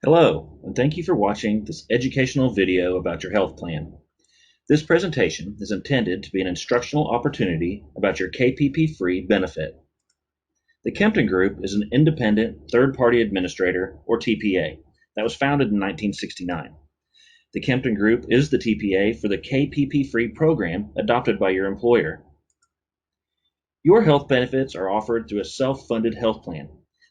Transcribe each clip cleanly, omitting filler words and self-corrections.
Hello, and thank you for watching this educational video about your health plan. This presentation is intended to be an instructional opportunity about your KPP-free benefit. The Kempton Group is an independent third-party administrator, or TPA, that was founded in 1969. The Kempton Group is the TPA for the KPP-free program adopted by your employer. Your health benefits are offered through a self-funded health plan.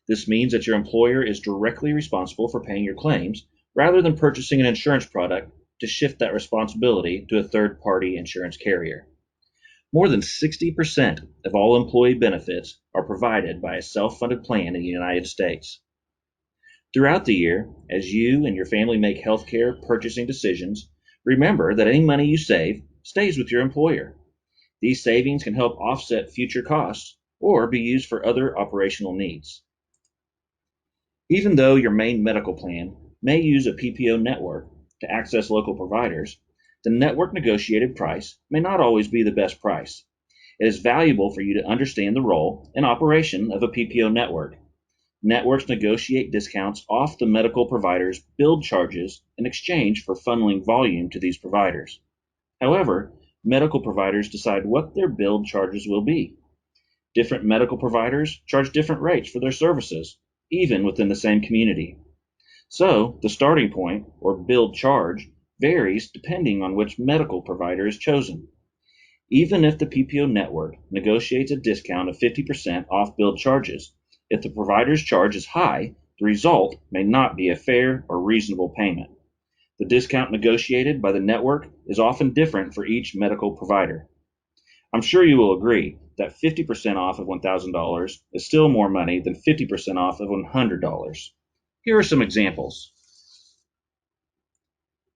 This means that your employer is directly responsible for paying your claims rather than purchasing an insurance product to shift that responsibility to a third-party insurance carrier. More than 60% of all employee benefits are provided by a self-funded plan in the United States. Throughout the year, as you and your family make healthcare purchasing decisions, remember that any money you save stays with your employer. These savings can help offset future costs or be used for other operational needs. Even though your main medical plan may use a PPO network to access local providers, the network negotiated price may not always be the best price. It is valuable for you to understand the role and operation of a PPO network. Networks negotiate discounts off the medical provider's billed charges in exchange for funneling volume to these providers. However, medical providers decide what their billed charges will be. Different medical providers charge different rates for their services, even within the same community. So, the starting point, or billed charge, varies depending on which medical provider is chosen. Even if the PPO network negotiates a discount of 50% off billed charges, if the provider's charge is high, the result may not be a fair or reasonable payment. The discount negotiated by the network is often different for each medical provider. I'm sure you will agree that 50% off of $1,000 is still more money than 50% off of $100. Here are some examples.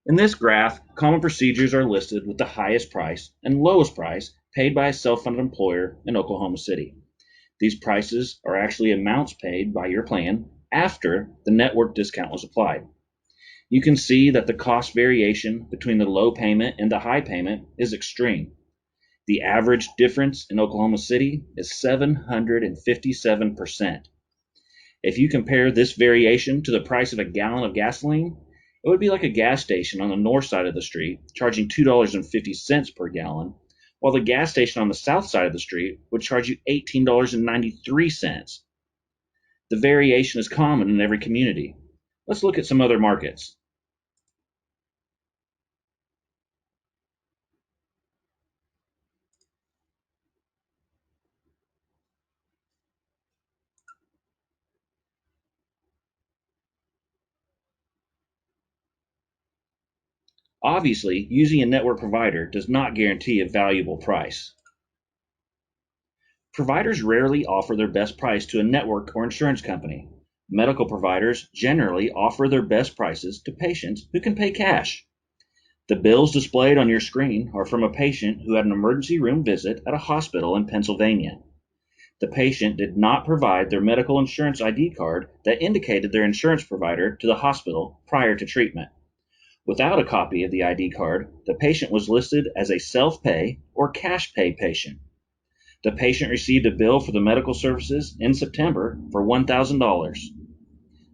In this graph, common procedures are listed with the highest price and lowest price paid by a self-funded employer in Oklahoma City. These prices are actually amounts paid by your plan after the network discount was applied. You can see that the cost variation between the low payment and the high payment is extreme. The average difference in Oklahoma City is 757%. If you compare this variation to the price of a gallon of gasoline, it would be like a gas station on the north side of the street charging $2.50 per gallon, while the gas station on the south side of the street would charge you $18.93. The variation is common in every community. Let's look at some other markets. Obviously, using a network provider does not guarantee a valuable price. Providers rarely offer their best price to a network or insurance company. Medical providers generally offer their best prices to patients who can pay cash. The bills displayed on your screen are from a patient who had an emergency room visit at a hospital in Pennsylvania. The patient did not provide their medical insurance ID card that indicated their insurance provider to the hospital prior to treatment. Without a copy of the ID card, the patient was listed as a self-pay or cash pay patient. The patient received a bill for the medical services in September for $1,000.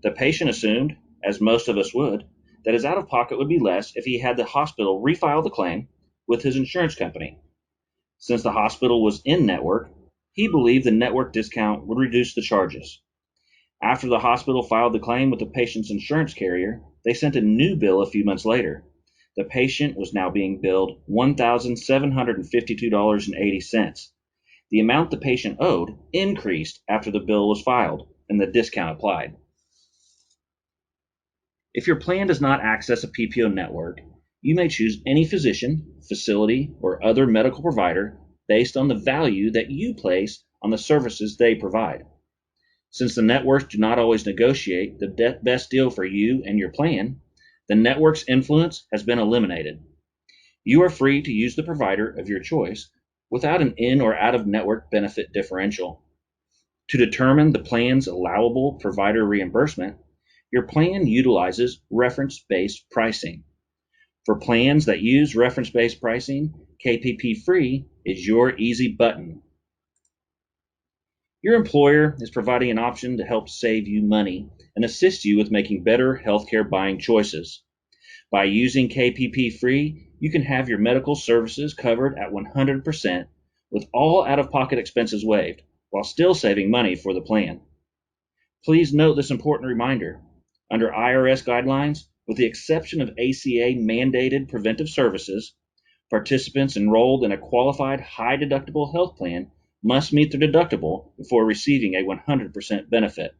The patient assumed, as most of us would, that his out-of-pocket would be less if he had the hospital refile the claim with his insurance company. Since the hospital was in-network, he believed the network discount would reduce the charges. After the hospital filed the claim with the patient's insurance carrier, they sent a new bill a few months later. The patient was now being billed $1,752.80. The amount the patient owed increased after the bill was filed and the discount applied. If your plan does not access a PPO network, you may choose any physician, facility, or other medical provider based on the value that you place on the services they provide. Since the networks do not always negotiate the best deal for you and your plan, the network's influence has been eliminated. You are free to use the provider of your choice without an in or out of network benefit differential. To determine the plan's allowable provider reimbursement, your plan utilizes reference-based pricing. For plans that use reference-based pricing, KPP-free is your easy button. Your employer is providing an option to help save you money and assist you with making better healthcare buying choices. By using KPP Free, you can have your medical services covered at 100% with all out-of-pocket expenses waived, while still saving money for the plan. Please note this important reminder. Under IRS guidelines, with the exception of ACA-mandated preventive services, participants enrolled in a qualified high-deductible health plan must meet their deductible before receiving a 100% benefit.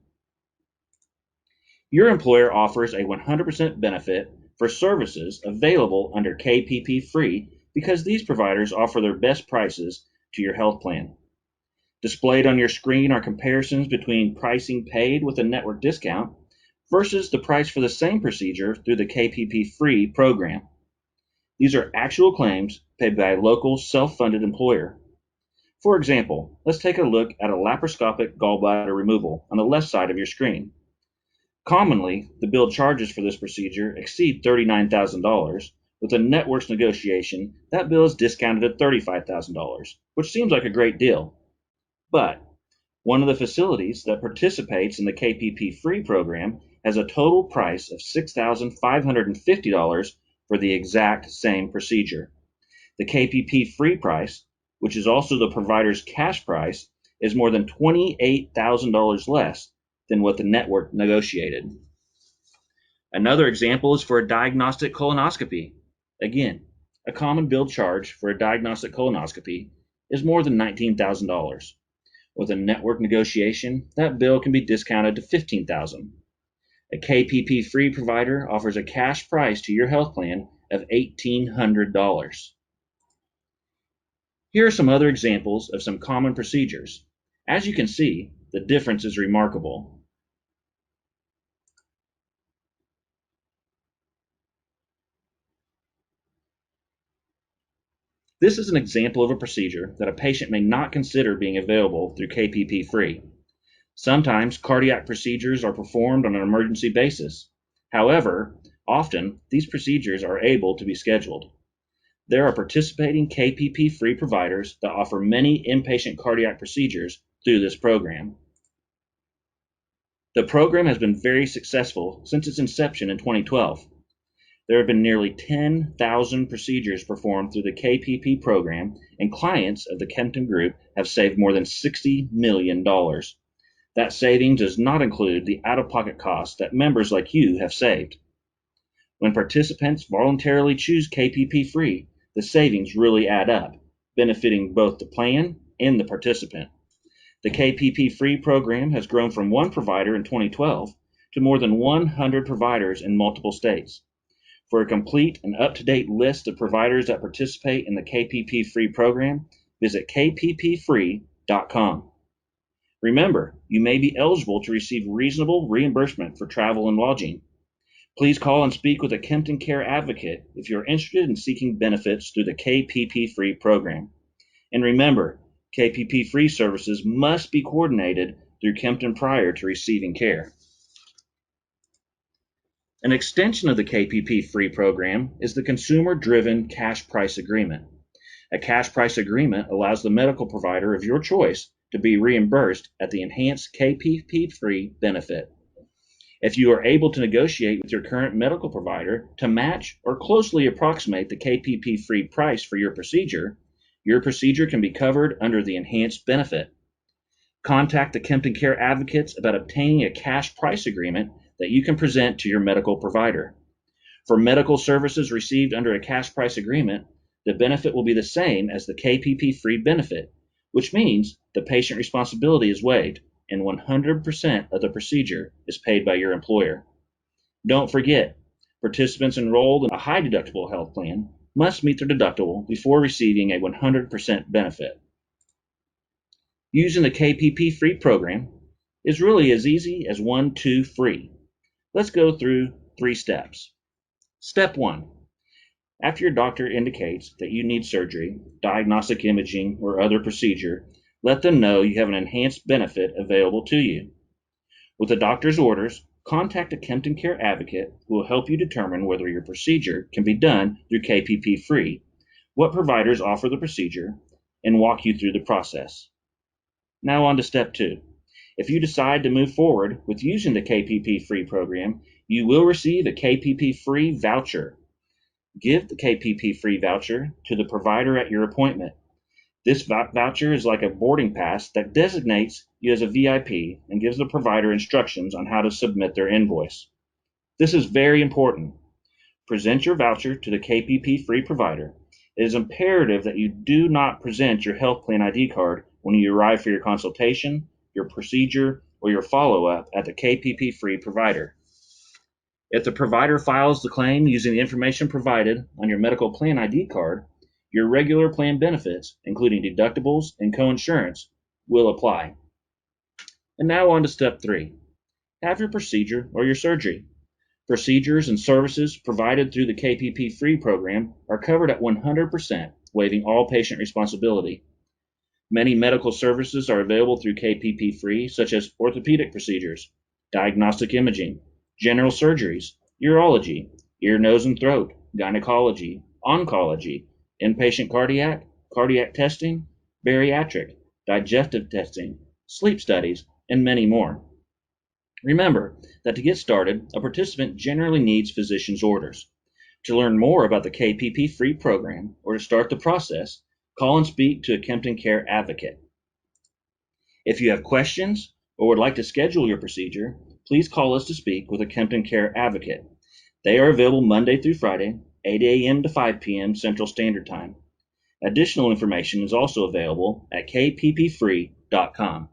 Your employer offers a 100% benefit for services available under KPP Free because these providers offer their best prices to your health plan. Displayed on your screen are comparisons between pricing paid with a network discount versus the price for the same procedure through the KPP Free program. These are actual claims paid by a local self-funded employer. For example, let's take a look at a laparoscopic gallbladder removal on the left side of your screen. Commonly, the billed charges for this procedure exceed $39,000. With a network's negotiation, that bill is discounted at $35,000, which seems like a great deal. But one of the facilities that participates in the KPP Free program has a total price of $6,550 for the exact same procedure. The KPP Free price, which is also the provider's cash price, is more than $28,000 less than what the network negotiated. Another example is for a diagnostic colonoscopy. Again, a common billed charge for a diagnostic colonoscopy is more than $19,000. With a network negotiation, that bill can be discounted to $15,000. A KPP Free provider offers a cash price to your health plan of $1,800. Here are some other examples of some common procedures. As you can see, the difference is remarkable. This is an example of a procedure that a patient may not consider being available through KPP Free. Sometimes cardiac procedures are performed on an emergency basis. However, often these procedures are able to be scheduled. There are participating KPP Free providers that offer many inpatient cardiac procedures through this program. The program has been very successful since its inception in 2012. There have been nearly 10,000 procedures performed through the KPP program, and clients of the Kempton Group have saved more than $60 million. That savings does not include the out-of-pocket costs that members like you have saved. When participants voluntarily choose KPP Free, the savings really add up, benefiting both the plan and the participant. The KPP Free program has grown from one provider in 2012 to more than 100 providers in multiple states. For a complete and up-to-date list of providers that participate in the KPP Free program, visit kppfree.com. Remember, you may be eligible to receive reasonable reimbursement for travel and lodging. Please call and speak with a Kempton Care advocate if you're interested in seeking benefits through the KPP Free program. And remember, KPP Free services must be coordinated through Kempton prior to receiving care. An extension of the KPP Free program is the Consumer-Driven Cash Price Agreement. A cash price agreement allows the medical provider of your choice to be reimbursed at the enhanced KPP Free benefit. If you are able to negotiate with your current medical provider to match or closely approximate the KPP Free price for your procedure can be covered under the enhanced benefit. Contact the Kempton Care advocates about obtaining a cash price agreement that you can present to your medical provider. For medical services received under a cash price agreement, the benefit will be the same as the KPP Free benefit, which means the patient responsibility is waived and 100% of the procedure is paid by your employer. Don't forget, participants enrolled in a high deductible health plan must meet their deductible before receiving a 100% benefit. Using the KPP Free program is really as easy as 1, 2, free. Let's go through 3 steps. Step 1. After your doctor indicates that you need surgery, diagnostic imaging, or other procedure, let them know you have an enhanced benefit available to you. With the doctor's orders, contact a Kempton Care advocate who will help you determine whether your procedure can be done through KPP Free, what providers offer the procedure, and walk you through the process. Now on to step 2. If you decide to move forward with using the KPP-Free program, you will receive a KPP-Free voucher. Give the KPP-Free voucher to the provider at your appointment. This voucher is like a boarding pass that designates you as a VIP and gives the provider instructions on how to submit their invoice. This is very important. Present your voucher to the KPP-Free provider. It is imperative that you do not present your health plan ID card when you arrive for your consultation, your procedure, or your follow-up at the KPP-Free provider. If the provider files the claim using the information provided on your medical plan ID card, your regular plan benefits, including deductibles and coinsurance, will apply. And now on to step 3. Have your procedure or your surgery. Procedures and services provided through the KPP-Free program are covered at 100%, waiving all patient responsibility. Many medical services are available through KPP-Free, such as orthopedic procedures, diagnostic imaging, general surgeries, urology, ear, nose, and throat, gynecology, oncology, inpatient cardiac testing, bariatric, digestive testing, sleep studies, and many more. Remember that to get started, a participant generally needs physician's orders. To learn more about the KPP-Free program or to start the process, call and speak to a Kempton Care advocate. If you have questions or would like to schedule your procedure, please call us to speak with a Kempton Care advocate. They are available Monday through Friday, 8 a.m. to 5 p.m. Central Standard Time. Additional information is also available at kppfree.com.